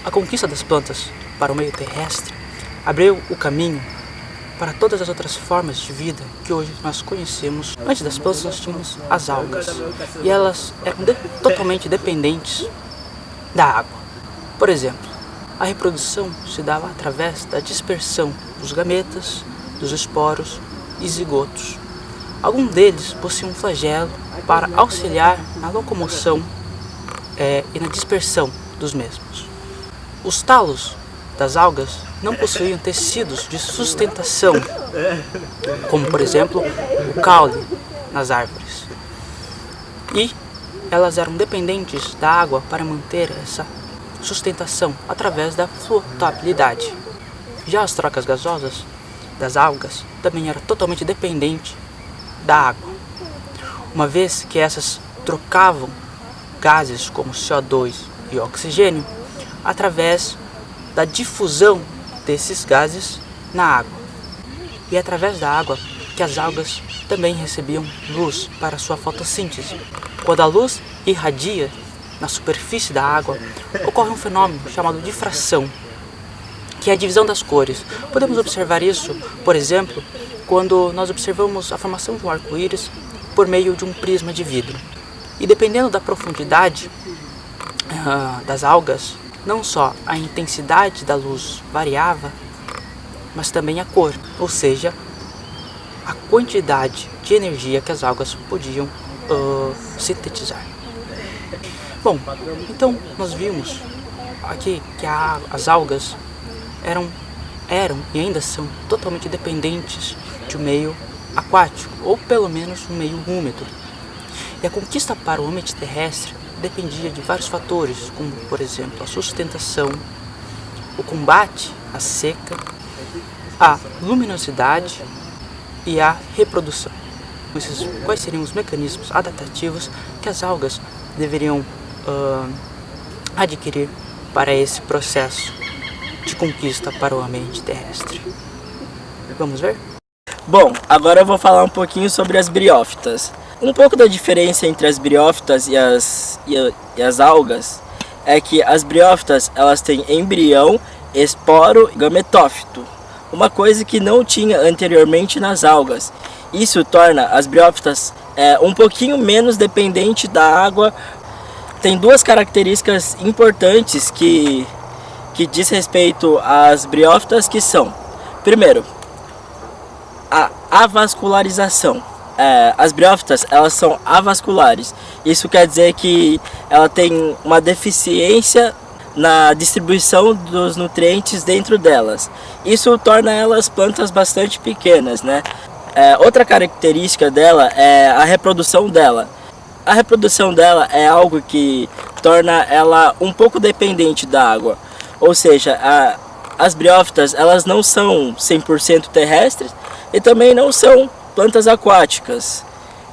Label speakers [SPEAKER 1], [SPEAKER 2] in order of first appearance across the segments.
[SPEAKER 1] A conquista das plantas para o meio terrestre abriu o caminho para todas as outras formas de vida que hoje nós conhecemos. Antes das plantas nós tínhamos as algas, e elas eram totalmente dependentes da água. Por exemplo, a reprodução se dava através da dispersão dos gametas, dos esporos e zigotos. Alguns deles possuíam um flagelo para auxiliar na locomoção e na dispersão dos mesmos. Os talos das algas não possuíam tecidos de sustentação, como por exemplo o caule nas árvores. E elas eram dependentes da água para manter essa sustentação através da flutabilidade. Já as trocas gasosas das algas também eram totalmente dependentes da água, uma vez que essas trocavam gases como CO2 e oxigênio através da difusão desses gases na água. E é através da água que as algas também recebiam luz para sua fotossíntese. Quando a luz irradia na superfície da água, ocorre um fenômeno chamado difração, que é a divisão das cores. Podemos observar isso, por exemplo, quando nós observamos a formação de um arco-íris por meio de um prisma de vidro. E dependendo da profundidade das algas, não só a intensidade da luz variava, mas também a cor, ou seja, a quantidade de energia que as algas podiam sintetizar. Bom, então nós vimos aqui que as algas eram e ainda são totalmente dependentes de um meio aquático, ou pelo menos um meio úmido. E a conquista para o ambiente terrestre dependia de vários fatores, como por exemplo a sustentação, o combate à seca, a luminosidade e a reprodução. Quais seriam os mecanismos adaptativos que as algas deveriam adquirir para esse processo de conquista para o ambiente terrestre? Vamos ver?
[SPEAKER 2] Bom, agora eu vou falar um pouquinho sobre as briófitas. Um pouco da diferença entre as briófitas e as algas é que as briófitas elas têm embrião, esporo e gametófito, uma coisa que não tinha anteriormente nas algas. Isso torna as briófitas um pouquinho menos dependente da água. Tem duas características importantes que diz respeito às briófitas, que são: primeiro, a avascularização. As briófitas elas são avasculares. Isso quer dizer que ela tem uma deficiência na distribuição dos nutrientes dentro delas. Isso torna elas plantas bastante pequenas, né? Outra característica dela é a reprodução dela. A reprodução dela é algo que torna ela um pouco dependente da água. Ou seja, as briófitas elas não são 100% terrestres e também não são plantas aquáticas.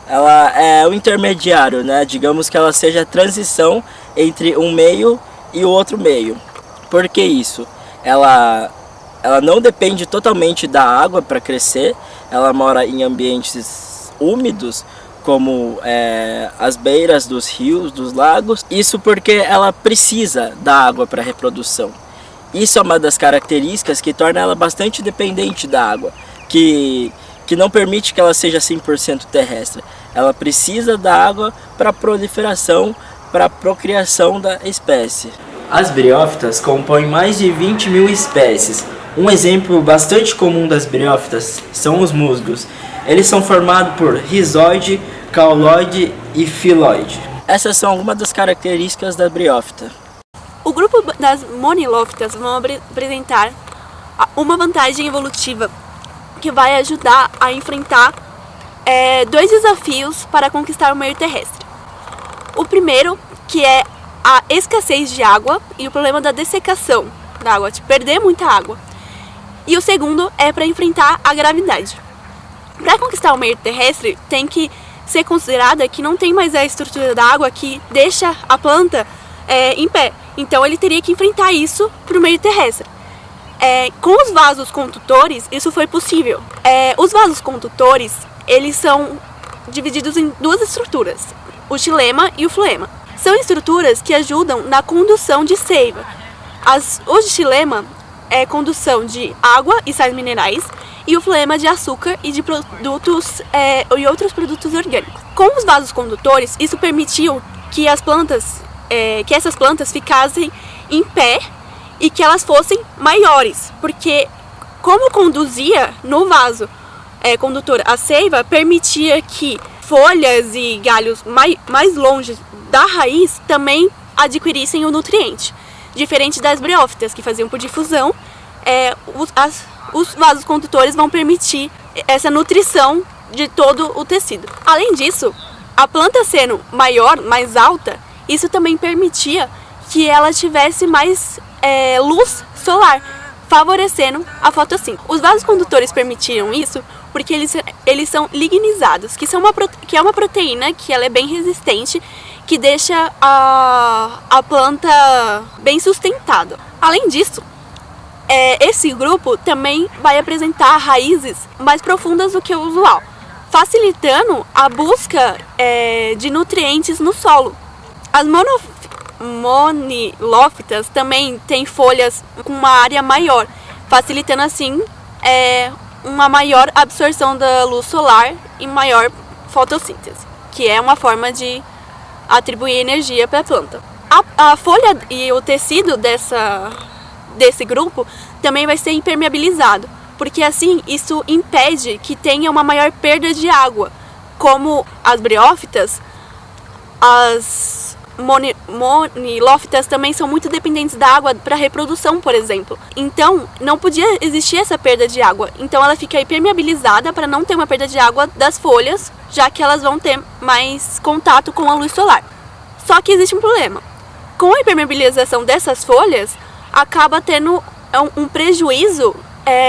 [SPEAKER 2] Ela é o intermediário, né? Digamos que ela seja a transição entre um meio e o outro meio. Por que isso? Ela não depende totalmente da água para crescer. Ela mora em ambientes úmidos, como as beiras dos rios, dos lagos. Isso porque ela precisa da água para reprodução. Isso é uma das características que torna ela bastante dependente da água, que não permite que ela seja 100% terrestre. Ela precisa da água para a proliferação, para a procriação da espécie. As briófitas compõem mais de 20 mil espécies. Um exemplo bastante comum das briófitas são os musgos. Eles são formados por rizóide, cauloide e filoide. Essas são algumas das características da briófita.
[SPEAKER 3] O grupo das monilófitas vão apresentar uma vantagem evolutiva que vai ajudar a enfrentar dois desafios para conquistar o meio terrestre. O primeiro, que é a escassez de água e o problema da dessecação da água, de perder muita água. E o segundo é para enfrentar a gravidade. Para conquistar o meio terrestre, tem que ser considerada que não tem mais a estrutura da água que deixa a planta em pé. Então ele teria que enfrentar isso para o meio terrestre. Com os vasos condutores, isso foi possível. Os vasos condutores, eles são divididos em duas estruturas, o xilema e o floema. São estruturas que ajudam na condução de seiva. O xilema é condução de água e sais minerais, e o floema de açúcar e de produtos e outros produtos orgânicos. Com os vasos condutores, isso permitiu que essas plantas ficassem em pé e que elas fossem maiores, porque como conduzia no vaso condutor a seiva, permitia que folhas e galhos mais longe da raiz também adquirissem o nutriente, diferente das briófitas, que faziam por difusão. Os vasos condutores vão permitir essa nutrição de todo o tecido. Além disso, a planta sendo maior, mais alta, isso também permitia que ela tivesse mais luz solar, favorecendo a fotossíntese. Os vasos condutores permitiram isso porque eles são lignizados, que é uma proteína que ela é bem resistente, que deixa a planta bem sustentada. Além disso, esse grupo também vai apresentar raízes mais profundas do que o usual, facilitando a busca de nutrientes no solo. As monilófitas também têm folhas com uma área maior, facilitando assim uma maior absorção da luz solar e maior fotossíntese, que é uma forma de atribuir energia para a planta. A folha e o tecido desse grupo também vai ser impermeabilizado, porque assim isso impede que tenha uma maior perda de água. Como as briófitas, as monilófitas também são muito dependentes da água para reprodução, por exemplo. Então não podia existir essa perda de água, então ela fica impermeabilizada para não ter uma perda de água das folhas, já que elas vão ter mais contato com a luz solar. Só que existe um problema. Com a impermeabilização dessas folhas, acaba tendo um prejuízo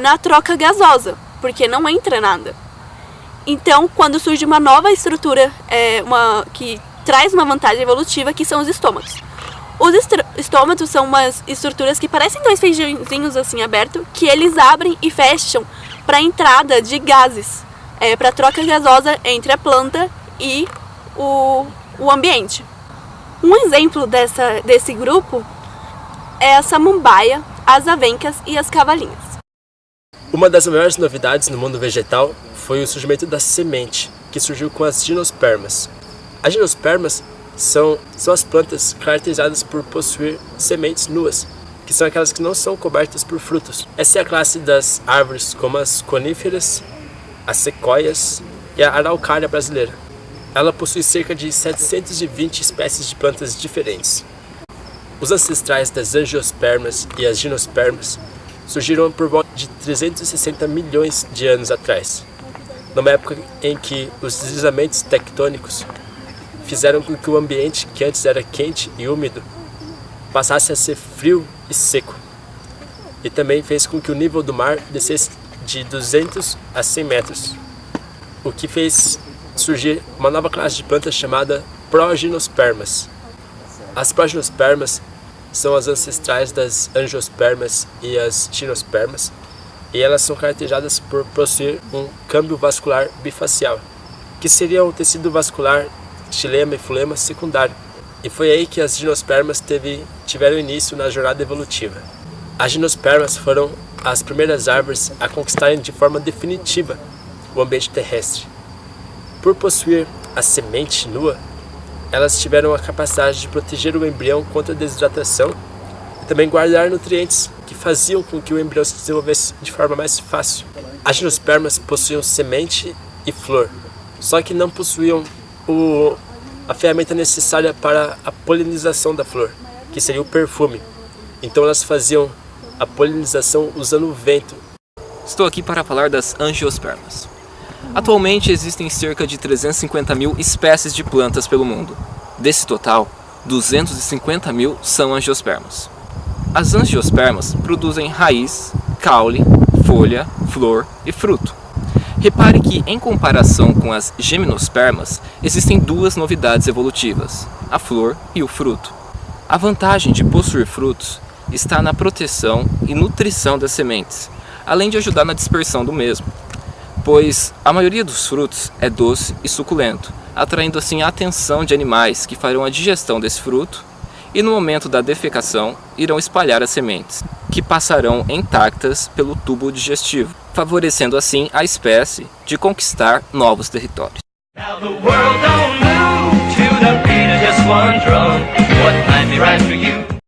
[SPEAKER 3] na troca gasosa, porque não entra nada. Então, quando surge uma nova estrutura que traz uma vantagem evolutiva, que são os estômatos. Os estômatos são umas estruturas que parecem dois feijõezinhos assim abertos, que eles abrem e fecham para a entrada de gases, para a troca gasosa entre a planta e o ambiente. Um exemplo desse grupo é a samambaia, as avencas e as cavalinhas.
[SPEAKER 2] Uma das maiores novidades no mundo vegetal foi o surgimento da semente, que surgiu com as gimnospermas. As gimnospermas são as plantas caracterizadas por possuir sementes nuas, que são aquelas que não são cobertas por frutos. Essa é a classe das árvores como as coníferas, as sequoias e a araucária brasileira. Ela possui cerca de 720 espécies de plantas diferentes. Os ancestrais das angiospermas e as gimnospermas surgiram por volta de 360 milhões de anos atrás, numa época em que os deslizamentos tectônicos fizeram com que o ambiente, que antes era quente e úmido, passasse a ser frio e seco. E também fez com que o nível do mar descesse de 200 a 100 metros, o que fez surgir uma nova classe de plantas chamada progimnospermas. As progimnospermas são as ancestrais das angiospermas e as gimnospermas, e elas são caracterizadas por possuir um câmbio vascular bifacial, que seria um tecido vascular xilema e floema secundário. E foi aí que as gimnospermas tiveram início na jornada evolutiva. As gimnospermas foram as primeiras árvores a conquistarem de forma definitiva o ambiente terrestre. Por possuir a semente nua, elas tiveram a capacidade de proteger o embrião contra a desidratação e também guardar nutrientes que faziam com que o embrião se desenvolvesse de forma mais fácil. As gimnospermas possuíam semente e flor, só que não possuíam a ferramenta necessária para a polinização da flor, que seria o perfume. Então elas faziam a polinização usando o vento.
[SPEAKER 4] Estou aqui para falar das angiospermas. Atualmente existem cerca de 350 mil espécies de plantas pelo mundo. Desse total, 250 mil são angiospermas. As angiospermas produzem raiz, caule, folha, flor e fruto. Repare que, em comparação com as gimnospermas, existem duas novidades evolutivas, a flor e o fruto. A vantagem de possuir frutos está na proteção e nutrição das sementes, além de ajudar na dispersão do mesmo, pois a maioria dos frutos é doce e suculento, atraindo assim a atenção de animais que farão a digestão desse fruto e no momento da defecação irão espalhar as sementes, que passarão intactas pelo tubo digestivo, favorecendo assim a espécie de conquistar novos territórios.
[SPEAKER 5] Now the world don't